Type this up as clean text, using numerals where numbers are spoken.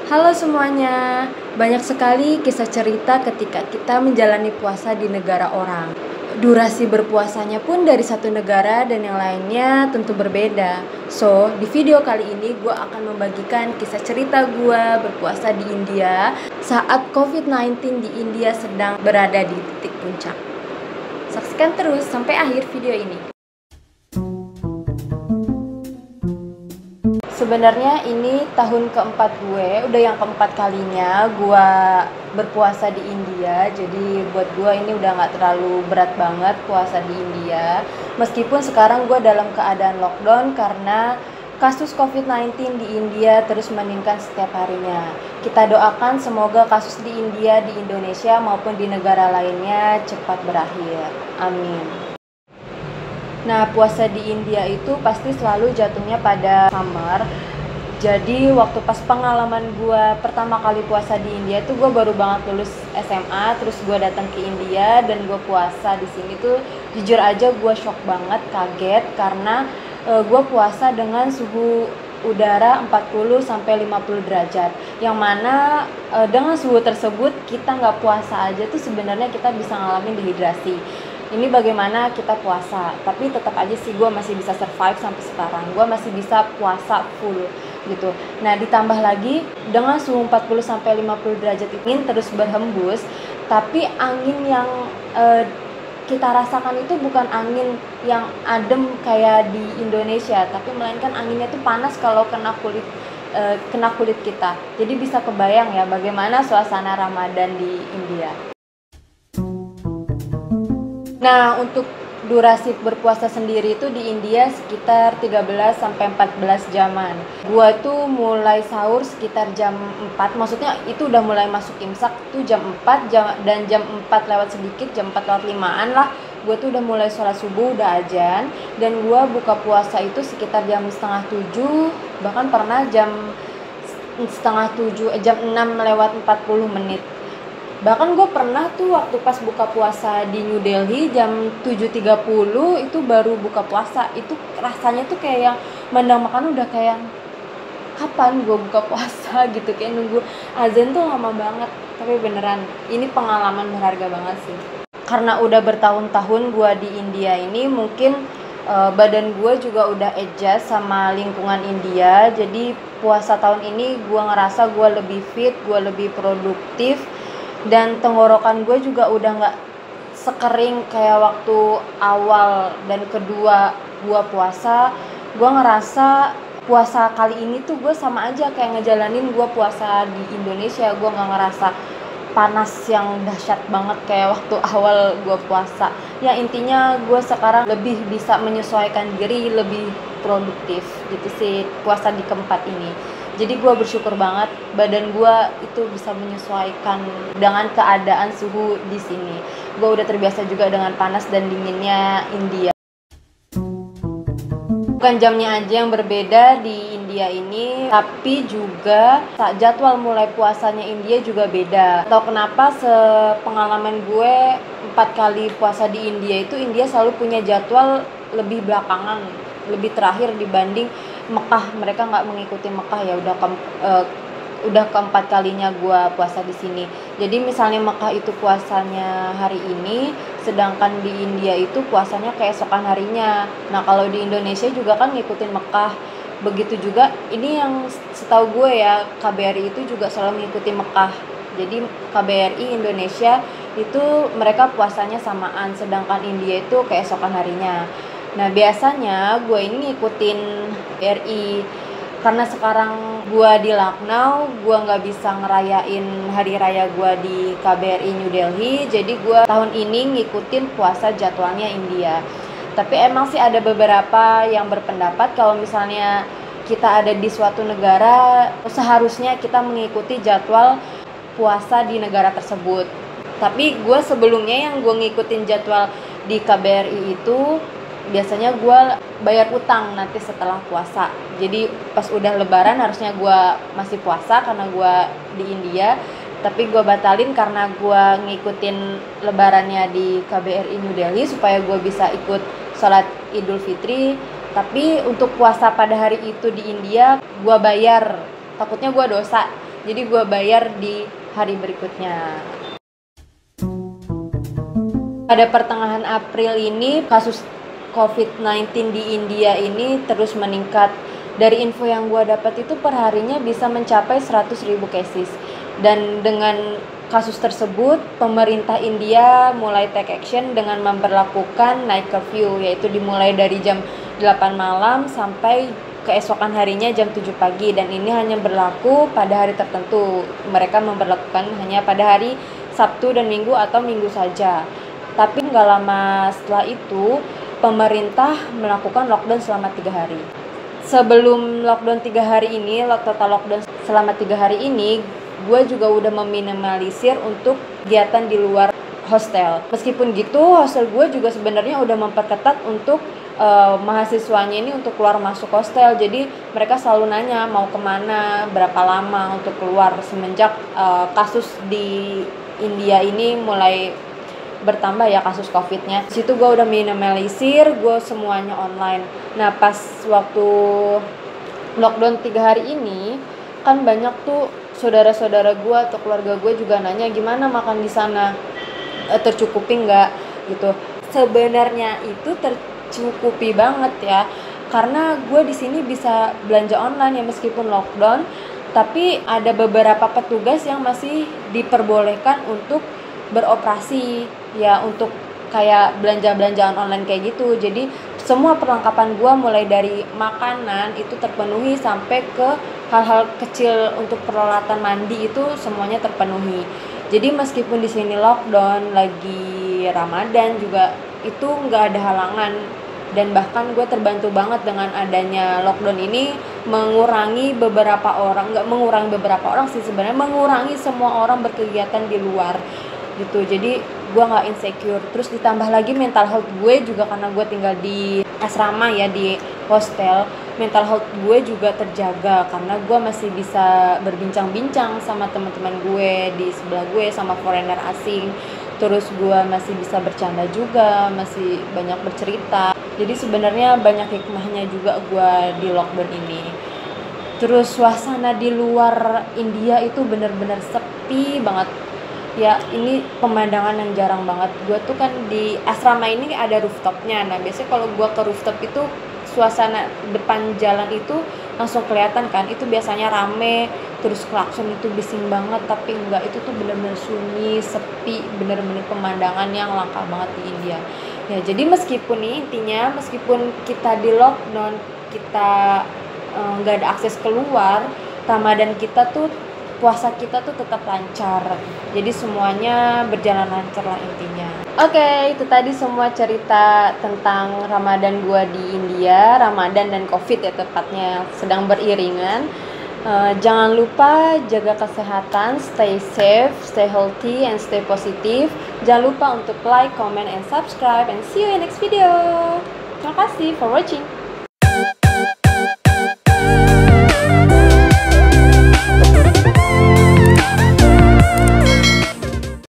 Halo semuanya, banyak sekali kisah cerita ketika kita menjalani puasa di negara orang. Durasi berpuasanya pun dari satu negara dan yang lainnya tentu berbeda. So, di video kali ini gue akan membagikan kisah cerita gue berpuasa di India saat COVID-19 di India sedang berada di titik puncak. Saksikan terus sampai akhir video ini. Sebenarnya ini tahun keempat gue, udah yang keempat kalinya gue berpuasa di India. Jadi buat gue ini udah gak terlalu berat banget puasa di India. Meskipun sekarang gue dalam keadaan lockdown karena kasus COVID-19 di India terus meningkat setiap harinya. Kita doakan semoga kasus di India, di Indonesia maupun di negara lainnya cepat berakhir. Amin. Nah, puasa di India itu pasti selalu jatuhnya pada summer. Jadi waktu pas pengalaman gue pertama kali puasa di India tuh gue baru banget lulus SMA, terus gue datang ke India dan gue puasa di sini tuh jujur aja gue shock banget, kaget karena gue puasa dengan suhu udara 40 sampai 50 derajat. Yang mana dengan suhu tersebut kita nggak puasa aja tuh sebenarnya kita bisa ngalamin dehidrasi. Ini bagaimana kita puasa, tapi tetap aja sih gue masih bisa survive sampai sekarang. Gue masih bisa puasa full gitu. Nah, ditambah lagi dengan suhu 40 sampai 50 derajat ini terus berhembus, tapi angin yang kita rasakan itu bukan angin yang adem kayak di Indonesia, tapi melainkan anginnya itu panas kalau kena kulit kita. Jadi bisa kebayang ya bagaimana suasana Ramadan di India. Nah, untuk durasi berpuasa sendiri itu di India sekitar 13 sampai 14 jaman. Gua tuh mulai sahur sekitar jam 4, maksudnya itu udah mulai masuk imsak tuh jam 4 dan jam 4 lewat sedikit, jam 4 lewat 5-an lah. Gua tuh udah mulai sholat subuh, udah azan, dan gua buka puasa itu sekitar jam setengah 7, bahkan pernah jam setengah 7, jam 6 lewat 40 menit. Bahkan gue pernah tuh waktu pas buka puasa di New Delhi jam 7.30 itu baru buka puasa. Itu rasanya tuh kayak yang mandang makan udah kayak kapan gue buka puasa gitu, kayak nunggu azan tuh lama banget. Tapi beneran ini pengalaman berharga banget sih. Karena udah bertahun-tahun gue di India ini, mungkin badan gue juga udah adjust sama lingkungan India. Jadi puasa tahun ini gue ngerasa gue lebih fit, gue lebih produktif, dan tenggorokan gue juga udah gak sekering kayak waktu awal dan kedua gue puasa. Gue ngerasa puasa kali ini tuh gue sama aja kayak ngejalanin gue puasa di Indonesia. Gue gak ngerasa panas yang dahsyat banget kayak waktu awal gue puasa. Ya intinya gue sekarang lebih bisa menyesuaikan diri, lebih produktif gitu sih puasa di keempat ini. Jadi gue bersyukur banget badan gue itu bisa menyesuaikan dengan keadaan suhu di sini. Gue udah terbiasa juga dengan panas dan dinginnya India. Bukan jamnya aja yang berbeda di India ini, tapi juga jadwal mulai puasanya India juga beda. Tahu kenapa sepengalaman gue 4 kali puasa di India itu India selalu punya jadwal lebih belakangan, lebih terakhir dibanding Mekah. Mereka nggak mengikuti Mekah ya, udah keempat kalinya gue puasa di sini. Jadi misalnya Mekah itu puasanya hari ini, sedangkan di India itu puasanya keesokan harinya. Nah kalau di Indonesia juga kan ngikutin Mekah. Begitu juga ini yang setahu gue ya, KBRI itu juga selalu mengikuti Mekah. Jadi KBRI Indonesia itu mereka puasanya samaan, sedangkan India itu keesokan harinya. Nah biasanya gue ini ngikutin BRI karena sekarang gue di Lucknow, gue nggak bisa ngerayain hari raya gue di KBRI New Delhi. Jadi gue tahun ini ngikutin puasa jadwalnya India. Tapi emang sih ada beberapa yang berpendapat kalau misalnya kita ada di suatu negara, seharusnya kita mengikuti jadwal puasa di negara tersebut. Tapi gue sebelumnya yang gue ngikutin jadwal di KBRI itu biasanya gue bayar utang nanti setelah puasa. Jadi pas udah lebaran harusnya gue masih puasa karena gue di India, tapi gue batalin karena gue ngikutin lebarannya di KBRI New Delhi supaya gue bisa ikut sholat Idul Fitri. Tapi untuk puasa pada hari itu di India gue bayar, takutnya gue dosa. Jadi gue bayar di hari berikutnya. Pada pertengahan April ini kasus COVID-19 di India ini terus meningkat. Dari info yang gue dapat itu perharinya bisa mencapai 100.000 cases. Dan dengan kasus tersebut, pemerintah India mulai take action dengan memperlakukan night curfew, yaitu dimulai dari jam 8 malam sampai keesokan harinya jam 7 pagi. Dan ini hanya berlaku pada hari tertentu. Mereka memperlakukan hanya pada hari Sabtu dan Minggu atau Minggu saja. Tapi nggak lama setelah itu, pemerintah melakukan lockdown selama 3 hari. Sebelum lockdown 3 hari ini, total lockdown selama 3 hari ini, gue juga udah meminimalisir untuk kegiatan di luar hostel. Meskipun gitu, hostel gue juga sebenarnya udah memperketat untuk mahasiswanya ini untuk keluar masuk hostel. Jadi mereka selalu nanya mau kemana, berapa lama untuk keluar semenjak kasus di India ini mulai bertambah ya kasus COVID-nya. Situ gue udah minimalisir, gue semuanya online. Nah pas waktu lockdown 3 hari ini, kan banyak tuh saudara-saudara gue atau keluarga gue juga nanya gimana makan di sana, tercukupi nggak gitu. Sebenarnya itu tercukupi banget ya, karena gue di sini bisa belanja online ya meskipun lockdown, tapi ada beberapa petugas yang masih diperbolehkan untuk beroperasi ya, untuk kayak belanja-belanjaan online kayak gitu. Jadi semua perlengkapan gua mulai dari makanan itu terpenuhi sampai ke hal-hal kecil untuk peralatan mandi itu semuanya terpenuhi. Jadi meskipun di sini lockdown lagi Ramadan juga itu nggak ada halangan, dan bahkan gue terbantu banget dengan adanya lockdown ini mengurangi beberapa orang, nggak mengurangi beberapa orang sih sebenarnya, mengurangi semua orang berkegiatan di luar gitu. Jadi gue nggak insecure. Terus ditambah lagi mental health gue juga, karena gue tinggal di asrama ya, di hostel, mental health gue juga terjaga karena gue masih bisa berbincang-bincang sama teman-teman gue di sebelah gue, sama foreigner asing. Terus gue masih bisa bercanda juga, masih banyak bercerita. Jadi sebenarnya banyak hikmahnya juga gue di lockdown ini. Terus suasana di luar India itu benar-benar sepi banget. Ya ini pemandangan yang jarang banget. Gue tuh kan di asrama ini ada rooftopnya. Nah biasanya kalau gue ke rooftop itu suasana depan jalan itu langsung kelihatan kan. Itu biasanya rame, terus klakson itu bising banget. Tapi enggak, itu tuh bener-bener sunyi, sepi, bener-bener pemandangan yang langka banget di India. Ya jadi meskipun nih intinya, meskipun kita di lockdown, kita nggak ada akses keluar, Ramadan kita tuh, puasa kita tuh tetap lancar. Jadi semuanya berjalan lancar lah intinya. Oke, itu tadi semua cerita tentang Ramadan gua di India, Ramadan dan COVID ya tepatnya sedang beriringan. Jangan lupa jaga kesehatan, stay safe, stay healthy, and stay positive. Jangan lupa untuk like, comment, and subscribe, and see you in next video. Terima kasih for watching.